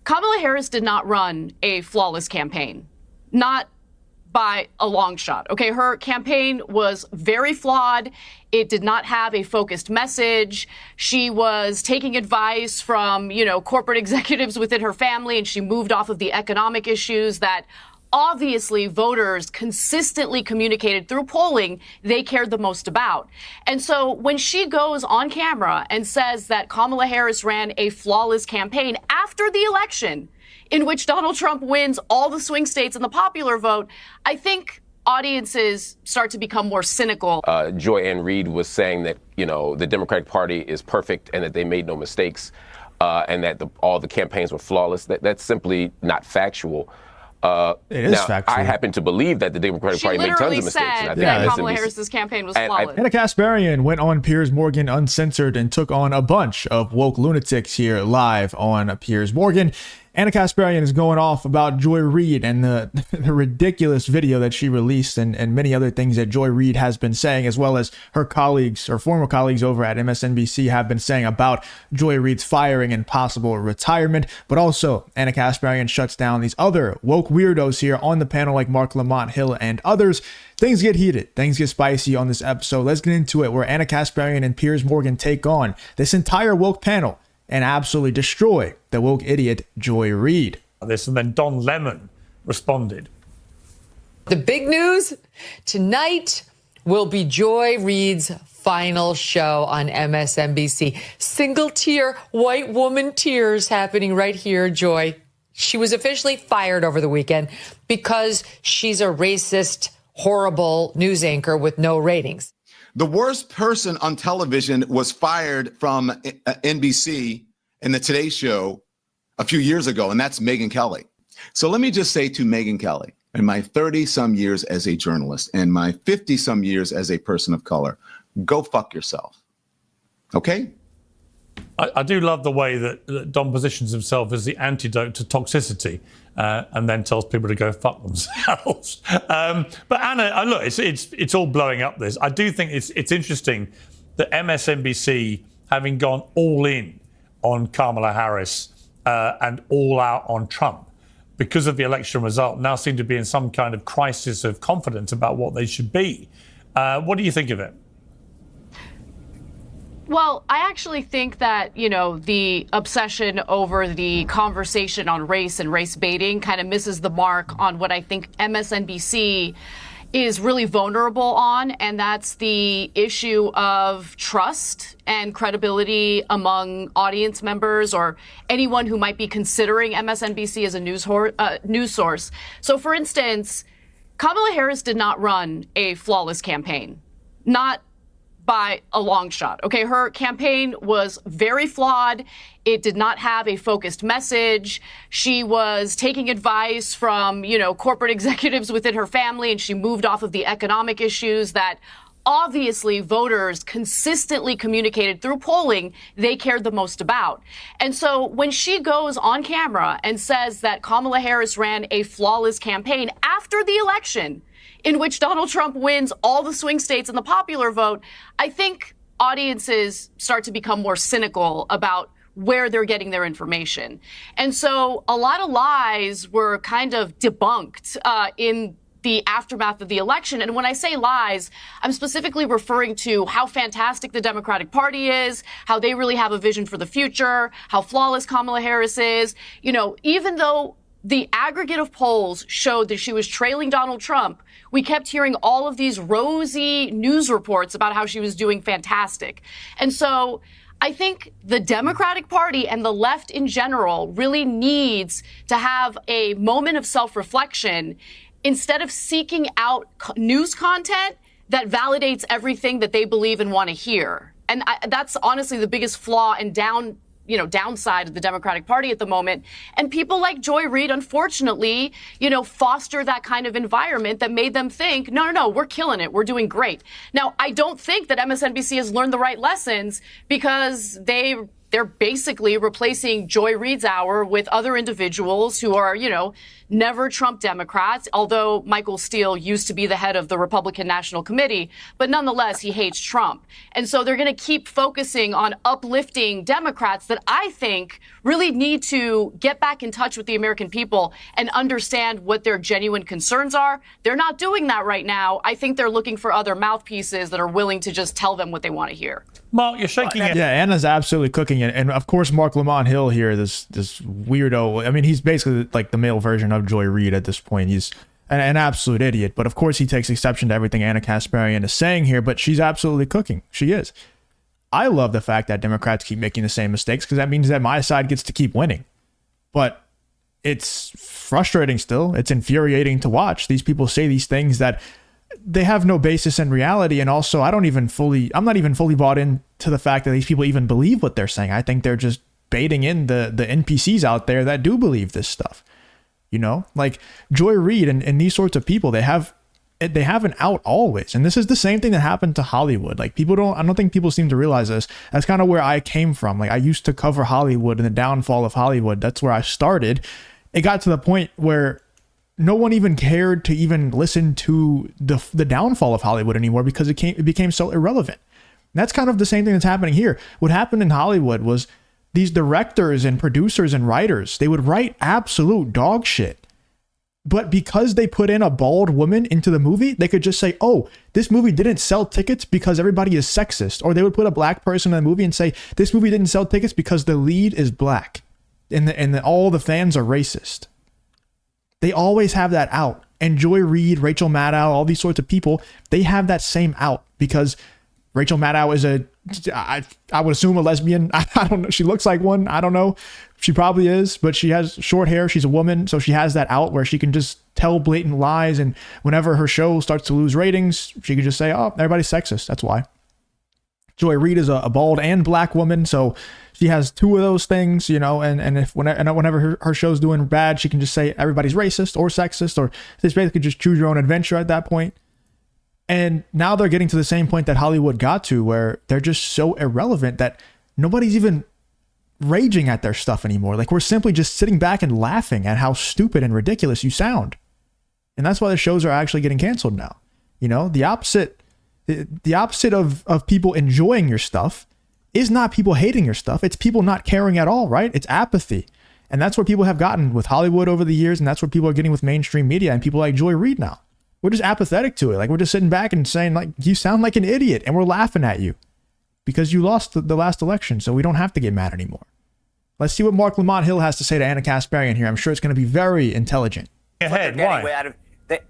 Kamala Harris did not run a flawless campaign, not by a long shot. Okay, her campaign was very flawed. It did not have a focused message. She was taking advice from, corporate executives within her family, and she moved off of the economic issues that obviously voters consistently communicated through polling they cared the most about. And so when she goes on camera and says that Kamala Harris ran a flawless campaign after the election in which Donald Trump wins all the swing states in the popular vote, I think audiences start to become more cynical. Joy Reid was saying that, the Democratic Party is perfect and that they made no mistakes and that all the campaigns were flawless. That's simply not factual. It is factual. I happen to believe that the Democratic Party made tons of mistakes. She literally said that Kamala Harris's campaign was flawless. Ana Kasparian went on Piers Morgan Uncensored and took on a bunch of woke lunatics here live on Piers Morgan. Ana Kasparian is going off about Joy Reid and the ridiculous video that she released and many other things that Joy Reid has been saying, as well as her colleagues or former colleagues over at MSNBC have been saying about Joy Reid's firing and possible retirement. But also, Ana Kasparian shuts down these other woke weirdos here on the panel like Mark Lamont Hill and others. Things get heated. Things get spicy on this episode. Let's get into it, where Ana Kasparian and Piers Morgan take on this entire woke panel and absolutely destroy the woke idiot Joy Reid. This, and then Don Lemon responded. The big news tonight will be Joy Reid's final show on MSNBC. Single tear, white woman tears happening right here, Joy. She was officially fired over the weekend because she's a racist, horrible news anchor with no ratings. The worst person on television was fired from NBC in the Today Show a few years ago, and that's Megyn Kelly. So let me just say to Megyn Kelly, in my 30-some years as a journalist and my 50-some years as a person of color, go fuck yourself. Okay? I do love the way that Don positions himself as the antidote to toxicity and then tells people to go fuck themselves. But Anna, look, it's all blowing up this. I do think it's interesting that MSNBC, having gone all in on Kamala Harris and all out on Trump because of the election result, now seem to be in some kind of crisis of confidence about what they should be. What do you think of it? Well, I actually think that, the obsession over the conversation on race and race baiting kind of misses the mark on what I think MSNBC is really vulnerable on, and that's the issue of trust and credibility among audience members or anyone who might be considering MSNBC as a news source. So, for instance, Kamala Harris did not run a flawless campaign, not by a long shot. Okay, her campaign was very flawed. It did not have a focused message. She was taking advice from, corporate executives within her family, and she moved off of the economic issues that obviously voters consistently communicated through polling they cared the most about. And so when she goes on camera and says that Kamala Harris ran a flawless campaign after the election in which Donald Trump wins all the swing states in the popular vote, I think audiences start to become more cynical about where they're getting their information. And so a lot of lies were kind of debunked in the aftermath of the election. And when I say lies, I'm specifically referring to how fantastic the Democratic Party is, how they really have a vision for the future, how flawless Kamala Harris is. Even though the aggregate of polls showed that she was trailing Donald Trump, we kept hearing all of these rosy news reports about how she was doing fantastic. And so I think the Democratic Party and the left in general really needs to have a moment of self-reflection instead of seeking out news content that validates everything that they believe and want to hear. And that's honestly the biggest flaw and downside of the Democratic Party at the moment. And people like Joy Reid, unfortunately, foster that kind of environment that made them think, no, we're killing it. We're doing great. Now, I don't think that MSNBC has learned the right lessons because they're basically replacing Joy Reid's hour with other individuals who are, never Trump Democrats, although Michael Steele used to be the head of the Republican National Committee, but nonetheless, he hates Trump. And so they're going to keep focusing on uplifting Democrats that I think really need to get back in touch with the American people and understand what their genuine concerns are. They're not doing that right now. I think they're looking for other mouthpieces that are willing to just tell them what they want to hear. Mark, you're shaking your head. Yeah, Anna's absolutely cooking it. And of course, Mark Lamont Hill here, this weirdo. I mean, he's basically like the male version of Joy Reid at this point. He's an absolute idiot. But of course, he takes exception to everything Ana Kasparian is saying here. But she's absolutely cooking. She is. I love the fact that Democrats keep making the same mistakes because that means that my side gets to keep winning. But it's frustrating still. It's infuriating to watch. These people say these things that they have no basis in reality. And also, I'm not even fully bought into the fact that these people even believe what they're saying. I think they're just baiting in the NPCs out there that do believe this stuff. You know, like Joy Reid and these sorts of people, they have an out always. And this is the same thing that happened to Hollywood. Like I don't think people seem to realize this. That's kind of where I came from. Like I used to cover Hollywood and the downfall of Hollywood. That's where I started. It got to the point where no one even cared to even listen to the downfall of Hollywood anymore because it became so irrelevant. And that's kind of the same thing that's happening here. What happened in Hollywood was these directors and producers and writers, they would write absolute dog shit. But because they put in a bald woman into the movie, they could just say, oh, this movie didn't sell tickets because everybody is sexist. Or they would put a black person in the movie and say, this movie didn't sell tickets because the lead is black and all the fans are racist. They always have that out. And Joy Reid, Rachel Maddow, all these sorts of people, they have that same out because Rachel Maddow is I would assume a lesbian. I don't know. She looks like one. I don't know. She probably is, but she has short hair. She's a woman. So she has that out where she can just tell blatant lies. And whenever her show starts to lose ratings, she can just say, oh, everybody's sexist. That's why. Joy Reid is a bald and black woman. So she has two of those things, you know, and whenever her show's doing bad, she can just say everybody's racist or sexist, or just basically just choose your own adventure at that point. And now they're getting to the same point that Hollywood got to where they're just so irrelevant that nobody's even raging at their stuff anymore. Like we're simply just sitting back and laughing at how stupid and ridiculous you sound. And that's why the shows are actually getting canceled now. You know, the opposite of people enjoying your stuff is not people hating your stuff. It's people not caring at all, right? It's apathy. And that's what people have gotten with Hollywood over the years. And that's what people are getting with mainstream media and people like Joy Reid now. We're just apathetic to it. Like we're just sitting back and saying like, you sound like an idiot and we're laughing at you because you lost the last election. So we don't have to get mad anymore. Let's see what Mark Lamont Hill has to say to Ana Kasparian here. I'm sure it's going to be very intelligent. Ahead, why?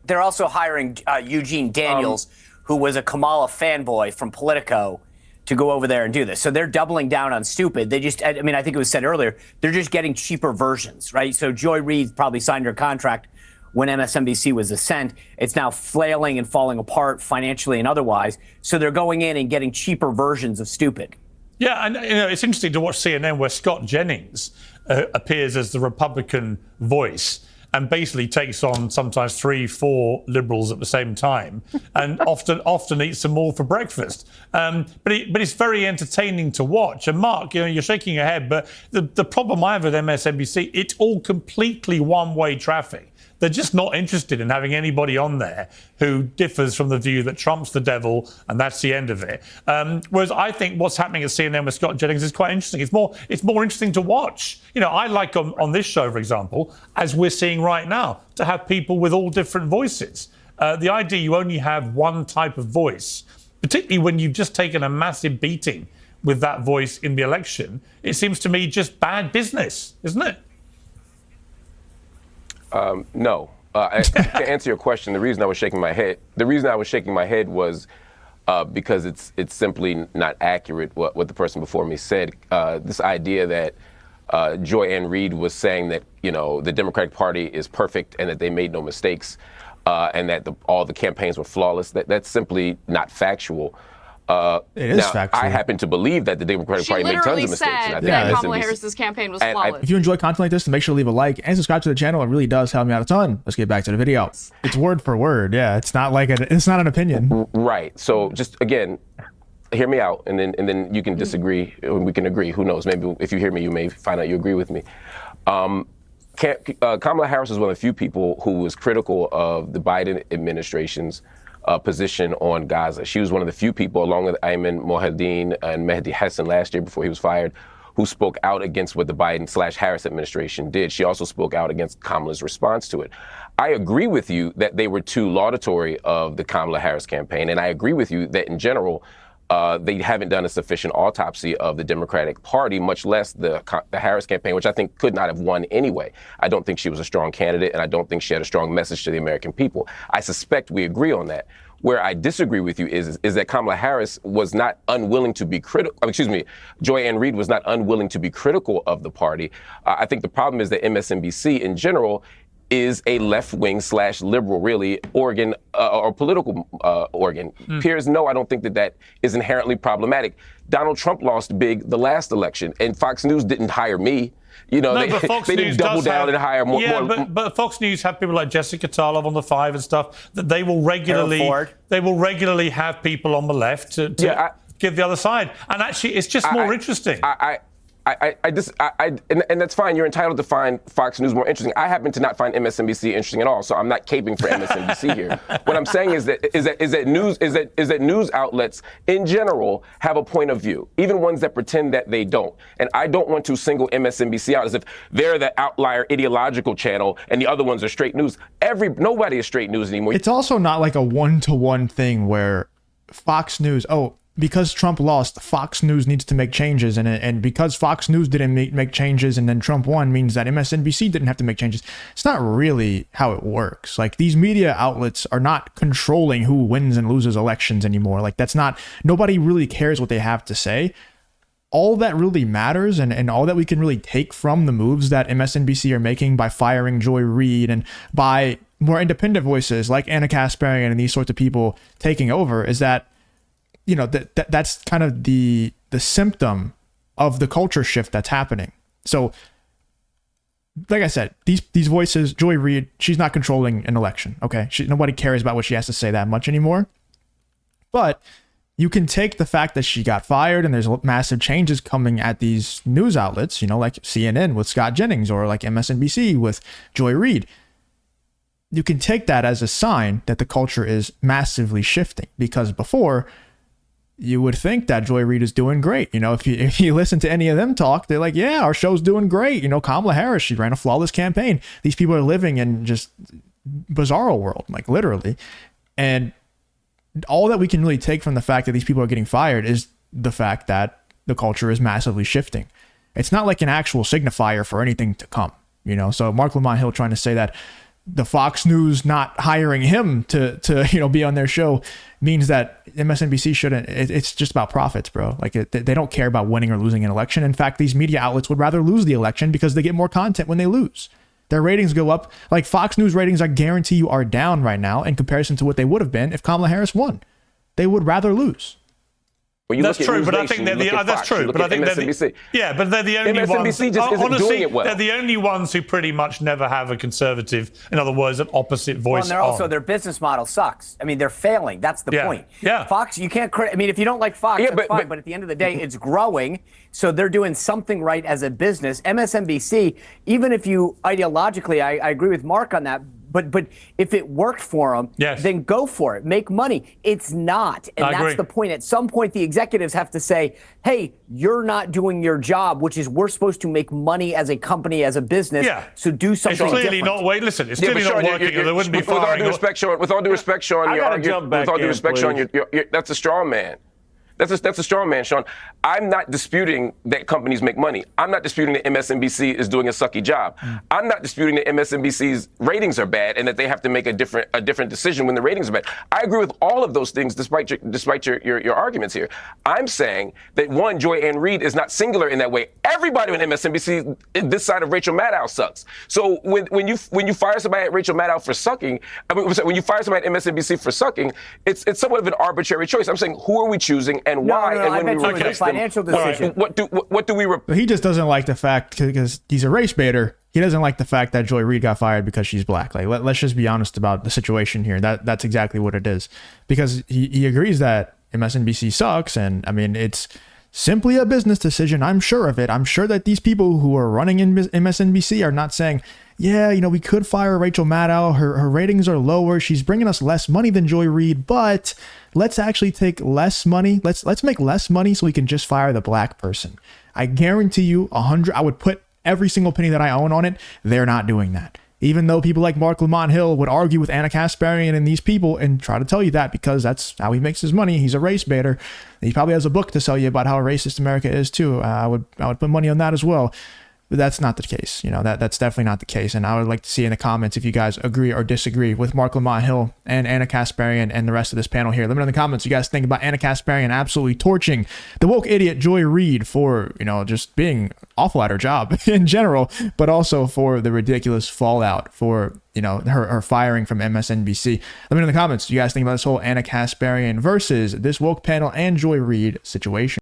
They're also hiring Eugene Daniels, who was a Kamala fanboy from Politico, to go over there and do this. So they're doubling down on stupid. I think it was said earlier, they're just getting cheaper versions, right? So Joy Reid probably signed her contract when MSNBC was Ascent. It's now flailing and falling apart financially and otherwise. So they're going in and getting cheaper versions of stupid. Yeah, and you know, it's interesting to watch CNN where Scott Jennings appears as the Republican voice and basically takes on sometimes 3-4 liberals at the same time, and often eats them all for breakfast. But it's very entertaining to watch. And Mark, you know, you're shaking your head, but the problem I have with MSNBC, it's all completely one-way traffic. They're just not interested in having anybody on there who differs from the view that Trump's the devil and that's the end of it. Whereas I think what's happening at CNN with Scott Jennings is quite interesting. It's more interesting to watch. You know, I like on this show, for example, as we're seeing right now, to have people with all different voices. The idea you only have one type of voice, particularly when you've just taken a massive beating with that voice in the election, it seems to me just bad business, isn't it? No. To answer your question, the reason I was shaking my head was because it's simply not accurate what the person before me said. This idea that Joy Reid was saying that, you know, the Democratic Party is perfect and that they made no mistakes and that all the campaigns were flawless, that's simply not factual. It is factual. I happen to believe that the Democratic Party made tons of mistakes. She literally said that Kamala Harris's campaign was flawless. If you enjoy content like this, then make sure to leave a like and subscribe to the channel. It really does help me out a ton. Let's get back to the video. It's word for word. Yeah, it's not an opinion. Right. So just again, hear me out, and then you can disagree, or we can agree. Who knows? Maybe if you hear me, you may find out you agree with me. Kamala Harris is one of the few people who was critical of the Biden administration's position on Gaza. She was one of the few people, along with Ayman Mohyeldin and Mehdi Hassan last year before he was fired, who spoke out against what the Biden/Harris administration did. She also spoke out against Kamala's response to it. I agree with you that they were too laudatory of the Kamala Harris campaign, and I agree with you that in general, they haven't done a sufficient autopsy of the Democratic Party, much less the Harris campaign, which I think could not have won anyway. I don't think she was a strong candidate, and I don't think she had a strong message to the American people. I suspect we agree on that. Where I disagree with you is that Kamala Harris was not unwilling to be critical. Joy Reid was not unwilling to be critical of the party. I think the problem is that MSNBC in general is a left-wing / liberal, really, organ or political organ. Piers, no, I don't think that is inherently problematic. Donald Trump lost big the last election, and Fox News didn't hire me. You know, no, they didn't double down and hire more. Yeah, but Fox News have people like Jessica Tarlov on the 5 and stuff that they will regularly have people on the left to give the other side, and actually, it's just more interesting. And that's fine. You're entitled to find Fox News more interesting. I happen to not find MSNBC interesting at all, so I'm not caping for MSNBC here. What I'm saying is that news outlets in general have a point of view, even ones that pretend that they don't. And I don't want to single MSNBC out as if they're the outlier ideological channel and the other ones are straight news. Nobody is straight news anymore. It's also not like a one-to-one thing where Fox News, because Trump lost, Fox News needs to make changes, and because Fox News didn't make changes and then Trump won means that MSNBC didn't have to make changes. It's not really how it works. Like, these media outlets are not controlling who wins and loses elections anymore. Like, that's not, nobody really cares what they have to say. All that really matters and all that we can really take from the moves that MSNBC are making by firing Joy Reid and by more independent voices like Ana Kasparian and these sorts of people taking over is that, you know, that's kind of the symptom of the culture shift that's happening. So, like I said, these voices, Joy Reid, she's not controlling an election. Okay, nobody cares about what she has to say that much anymore. But you can take the fact that she got fired and there's massive changes coming at these news outlets, you know, like CNN with Scott Jennings or like MSNBC with Joy Reid. You can take that as a sign that the culture is massively shifting, because before, you would think that Joy Reid is doing great. You know, if you listen to any of them talk, they're like, yeah, our show's doing great. You know, Kamala Harris, she ran a flawless campaign. These people are living in just bizarro world, like literally. And all that we can really take from the fact that these people are getting fired is the fact that the culture is massively shifting. It's not like an actual signifier for anything to come, you know? So Mark Lamont Hill trying to say that the Fox News not hiring him to you know, be on their show means that MSNBC shouldn't. It's just about profits, bro. Like, they don't care about winning or losing an election. In fact, these media outlets would rather lose the election because they get more content when they lose. Their ratings go up. Like, Fox News ratings, I guarantee you, are down right now in comparison to what they would have been if Kamala Harris won. They would rather lose. That's true, but I think they're the that's true, but I think they're but they're the only ones. MSNBC just isn't doing it well. They're the only ones who pretty much never have a conservative, in other words, an opposite voice. And they're also, their business model sucks. I mean, they're failing. That's the point. Yeah. Fox, you can't I mean, if you don't like Fox, that's fine. But at the end of the day, it's growing. So they're doing something right as a business. MSNBC, even if you ideologically, I agree with Mark on that. But if it worked for them, then go for it. Make money. It's not. And that's the point. At some point, the executives have to say, hey, you're not doing your job, which is we're supposed to make money as a company, as a business. Yeah. So do something different. It's clearly different. not. Wait, listen. It's clearly not working. There wouldn't be firing. With all due respect, Sean, I gotta jump back in, please. That's a straw man. That's a strong man, Sean. I'm not disputing that companies make money. I'm not disputing that MSNBC is doing a sucky job. I'm not disputing that MSNBC's ratings are bad and that they have to make a different decision when the ratings are bad. I agree with all of those things, despite your arguments here. I'm saying that one, Joy Reid is not singular in that way. Everybody on MSNBC, this side of Rachel Maddow, sucks. So when you fire somebody at Rachel Maddow for sucking, when you fire somebody at MSNBC for sucking, it's somewhat of an arbitrary choice. I'm saying, who are we choosing? And why? No, and when we replace them, financial decision. What do we? He just doesn't like the fact, because he's a race baiter. He doesn't like the fact that Joy Reid got fired because she's black. Like, let's just be honest about the situation here. That's exactly what it is. Because he agrees that MSNBC sucks, and I mean, it's simply a business decision. I'm sure of it. I'm sure that these people who are running in MSNBC are not saying, yeah, you know, we could fire Rachel Maddow. Her ratings are lower. She's bringing us less money than Joy Reid, but let's actually take less money. Let's make less money so we can just fire the black person. I guarantee you I would put every single penny that I own on it. They're not doing that. Even though people like Mark Lamont Hill would argue with Ana Kasparian and these people and try to tell you that because that's how he makes his money. He's a race baiter. He probably has a book to sell you about how racist America is too. I would put money on that as well. But that's not the case. You know, that's definitely not the case. And I would like to see in the comments if you guys agree or disagree with Mark Lamont Hill and Ana Kasparian and the rest of this panel here. Let me know in the comments what you guys think about Ana Kasparian absolutely torching the woke idiot Joy Reid for, you know, just being awful at her job in general, but also for the ridiculous fallout for, you know, her firing from MSNBC. Let me know in the comments what you guys think about this whole Ana Kasparian versus this woke panel and Joy Reid situation.